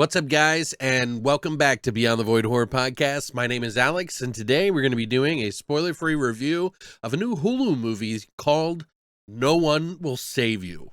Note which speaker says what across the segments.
Speaker 1: What's up, guys, and welcome back to Beyond the Void Horror Podcast. My name is Alex, and today we're going to be doing a spoiler-free review of a new Hulu movie called No One Will Save You.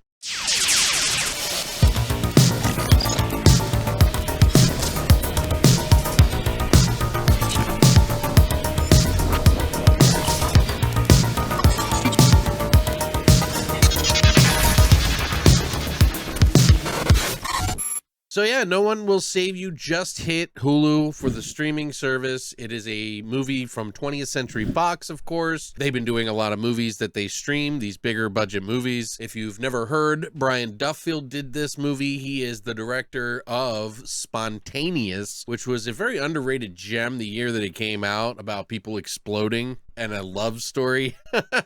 Speaker 1: So yeah, No One Will Save You just hit Hulu for the streaming service. It is a movie from 20th Century Fox, of course. They've been doing a lot of movies that they stream, these bigger budget movies. If you've never heard, Brian Duffield did this movie. He is the director of Spontaneous, which was a very underrated gem the year that it came out, about people exploding and a love story. But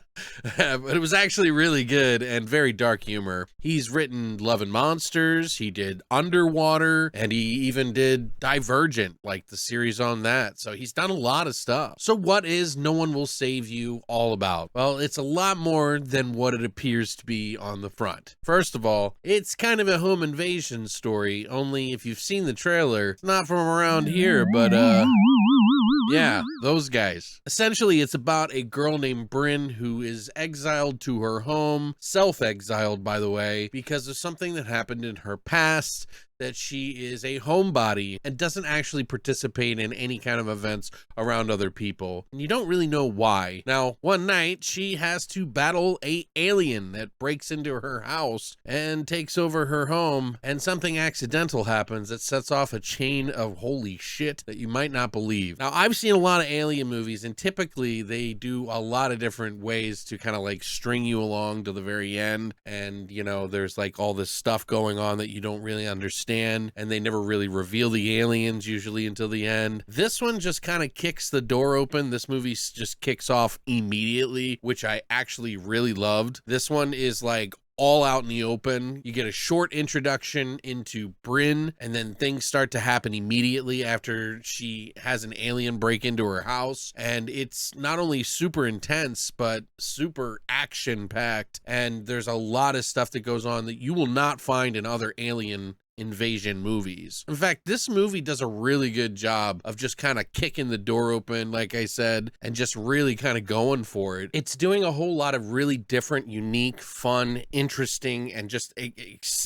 Speaker 1: it was actually really good and very dark humor. He's written Love and Monsters, he did Underwater, and he even did Divergent, like the series on that. So he's done a lot of stuff. So what is No One Will Save You all about? Well, it's a lot more than what it appears to be on the front. First of all, it's kind of a home invasion story, only if you've seen the trailer, it's not from around here, but yeah, those guys. Essentially, it's about a girl named Bryn who is exiled to her home, self-exiled, by the way, because of something that happened in her past, that she is a homebody and doesn't actually participate in any kind of events around other people. And you don't really know why. Now, one night, she has to battle an alien that breaks into her house and takes over her home, and something accidental happens that sets off a chain of holy shit that you might not believe. Now, I've seen a lot of alien movies, and typically they do a lot of different ways to kind of like string you along to the very end, and you know, there's like all this stuff going on that you don't really understand, and they never really reveal the aliens usually until the end. This one just kind of kicks the door open. This movie just kicks off immediately, which I actually really loved. This one is like all out in the open. You get a short introduction into Bryn, and then things start to happen immediately after she has an alien break into her house. And it's not only super intense, but super action-packed. And there's a lot of stuff that goes on that you will not find in other alien invasion movies. In fact, this movie does a really good job of just kind of kicking the door open, like I said, and just really kind of going for it. It's doing a whole lot of really different, unique, fun, interesting, and just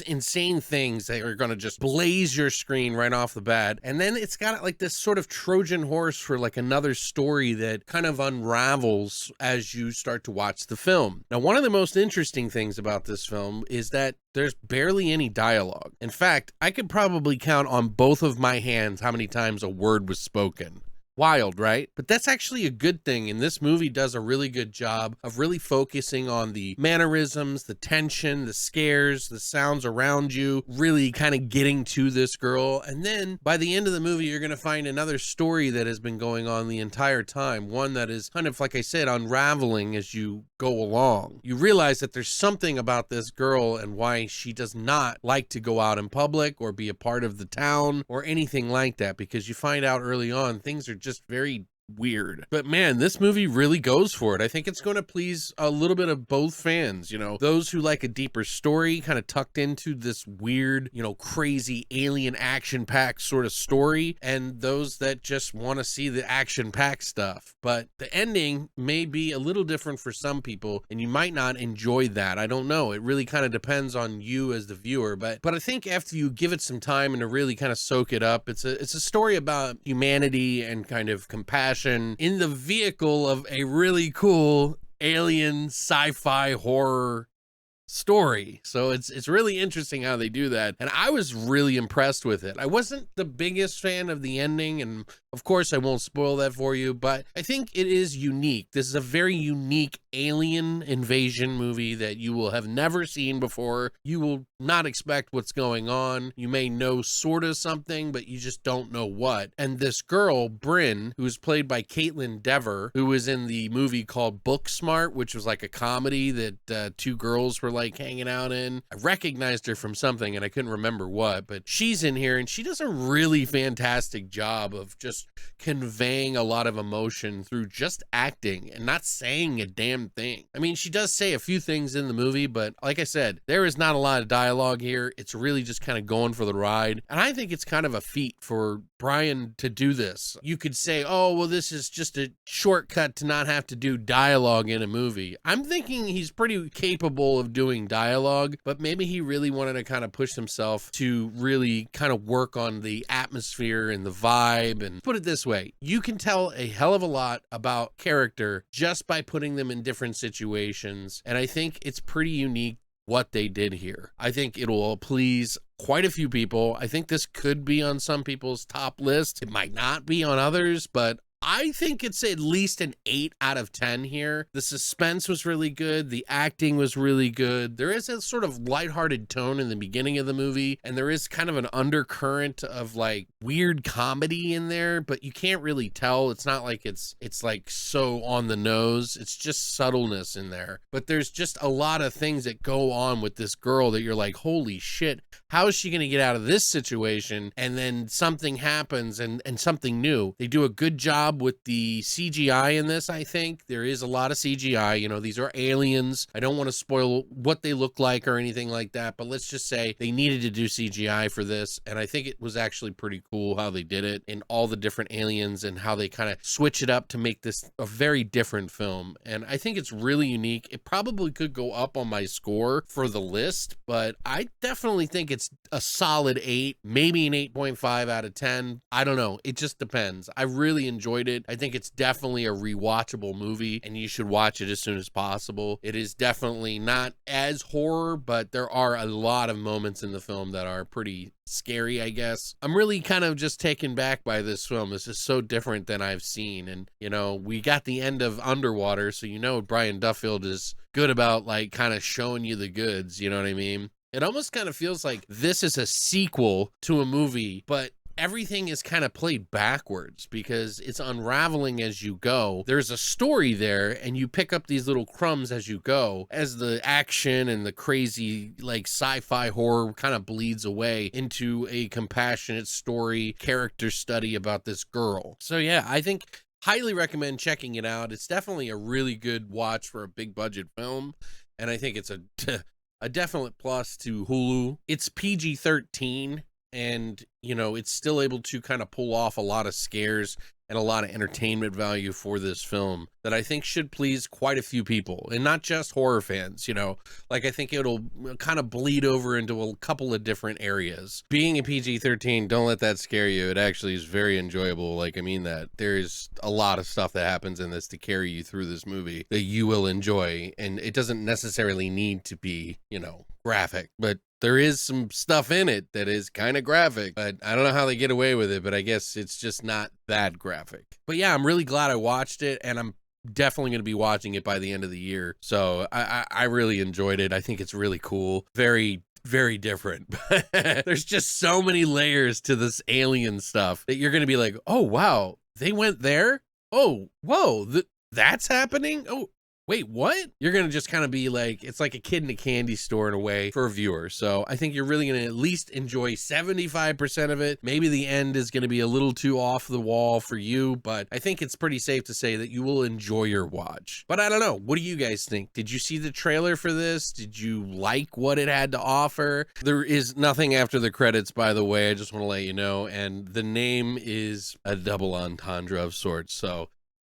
Speaker 1: insane things that are going to just blaze your screen right off the bat. And then it's got like this sort of Trojan horse for like another story that kind of unravels as you start to watch the film. Now, one of the most interesting things about this film is that there's barely any dialogue. In fact, I could probably count on both of my hands how many times a word was spoken. Wild, right? But that's actually a good thing, and this movie does a really good job of really focusing on the mannerisms, the tension, the scares, the sounds around you, really kind of getting to this girl. And then by the end of the movie, you're going to find another story that has been going on the entire time, one that is kind of, like I said, unraveling as you go along. You realize that there's something about this girl and why she does not like to go out in public or be a part of the town or anything like that, because you find out early on things are just very weird. But man, this movie really goes for it. I think it's going to please a little bit of both fans, you know, those who like a deeper story kind of tucked into this weird, you know, crazy alien action-packed sort of story, and those that just want to see the action-packed stuff. But the ending may be a little different for some people, and you might not enjoy that. I don't know. It really kind of depends on you as the viewer, but I think after you give it some time and to really kind of soak it up, it's a story about humanity and kind of compassion in the vehicle of a really cool alien sci-fi horror story. So it's really interesting how they do that, and I was really impressed with it. I wasn't the biggest fan of the ending, and of course I won't spoil that for you, but I think it is unique. This is a very unique alien invasion movie that you will have never seen before. You will not expect what's going on. You may know sort of something, but you just don't know what. And this girl, Bryn, who is played by Caitlin Dever, who was in the movie called Booksmart, which was like a comedy that two girls were like hanging out in. I recognized her from something and I couldn't remember what, but she's in here and she does a really fantastic job of just conveying a lot of emotion through just acting and not saying a damn thing. I mean, she does say a few things in the movie, but like I said, there is not a lot of dialogue here. It's really just kind of going for the ride. And I think it's kind of a feat for Brian to do this. You could say, oh, well, this is just a shortcut to not have to do dialogue in a movie. I'm thinking he's pretty capable of doing dialogue, but maybe he really wanted to kind of push himself to really kind of work on the atmosphere and the vibe. And put it this way, you can tell a hell of a lot about character just by putting them in different situations. And I think it's pretty unique what they did here. I think it will please quite a few people. I think this could be on some people's top list. It might not be on others, but I think it's at least an 8 out of 10 here. The suspense was really good. The acting was really good. There is a sort of lighthearted tone in the beginning of the movie, and there is kind of an undercurrent of like weird comedy in there, but you can't really tell. It's not like it's like so on the nose. It's just subtleness in there. But there's just a lot of things that go on with this girl that you're like, holy shit, how is she going to get out of this situation? And then something happens and something new. They do a good job with the CGI in this. I think there is a lot of CGI. You know, these are aliens. I don't want to spoil what they look like or anything like that, but let's just say they needed to do CGI for this, and I think it was actually pretty cool how they did it and all the different aliens and how they kind of switch it up to make this a very different film. And I think it's really unique. It probably could go up on my score for the list, but I definitely think it's a solid 8, maybe an 8.5 out of 10. I don't know. It just depends. I really enjoyed it. I think it's definitely a rewatchable movie and you should watch it as soon as possible. It is definitely not as horror, but there are a lot of moments in the film that are pretty scary, I guess. I'm really kind of just taken back by this film. This is so different than I've seen. And, you know, we got the end of Underwater, so you know Brian Duffield is good about like kind of showing you the goods, you know what I mean? It almost kind of feels like this is a sequel to a movie, but everything is kind of played backwards because it's unraveling as you go. There's a story there and you pick up these little crumbs as you go, as the action and the crazy like sci-fi horror kind of bleeds away into a compassionate story, character study about this girl. So yeah, I think highly recommend checking it out. It's definitely a really good watch for a big budget film, and I think it's a definite plus to Hulu. It's PG-13, and you know, it's still able to kind of pull off a lot of scares and a lot of entertainment value for this film that I think should please quite a few people, and not just horror fans. You know, like I think it'll kind of bleed over into a couple of different areas. Being a PG-13, don't let that scare you. It actually is very enjoyable. Like, I mean that there's a lot of stuff that happens in this to carry you through this movie that you will enjoy, and it doesn't necessarily need to be, you know, graphic, but there is some stuff in it that is kind of graphic, but I don't know how they get away with it, but I guess it's just not that graphic. But yeah, I'm really glad I watched it, and I'm definitely going to be watching it by the end of the year. So I really enjoyed it. I think it's really cool. Very, very different. There's just so many layers to this alien stuff that you're going to be like, oh, wow, they went there? Oh, whoa, that's happening? Oh, wait, what? You're going to just kind of be like, it's like a kid in a candy store in a way for a viewer. So I think you're really going to at least enjoy 75% of it. Maybe the end is going to be a little too off the wall for you, but I think it's pretty safe to say that you will enjoy your watch. But I don't know. What do you guys think? Did you see the trailer for this? Did you like what it had to offer? There is nothing after the credits, by the way. I just want to let you know. And the name is a double entendre of sorts. So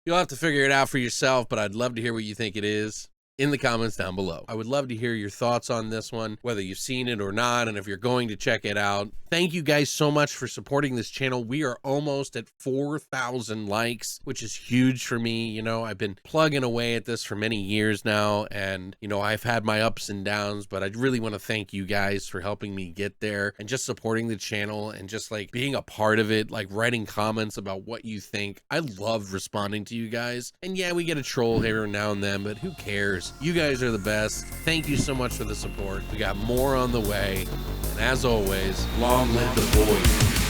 Speaker 1: you'll have to figure it out for yourself, but I'd love to hear what you think it is in the comments down below. I would love to hear your thoughts on this one, whether you've seen it or not, and if you're going to check it out. Thank you guys so much for supporting this channel. We are almost at 4,000 likes, which is huge for me. You know, I've been plugging away at this for many years now, and, you know, I've had my ups and downs, but I really want to thank you guys for helping me get there and just supporting the channel and just like being a part of it, like writing comments about what you think. I love responding to you guys. And yeah, we get a troll here now and then, but who cares? You guys are the best. Thank you so much for the support. We got more on the way. And as always, long live the void.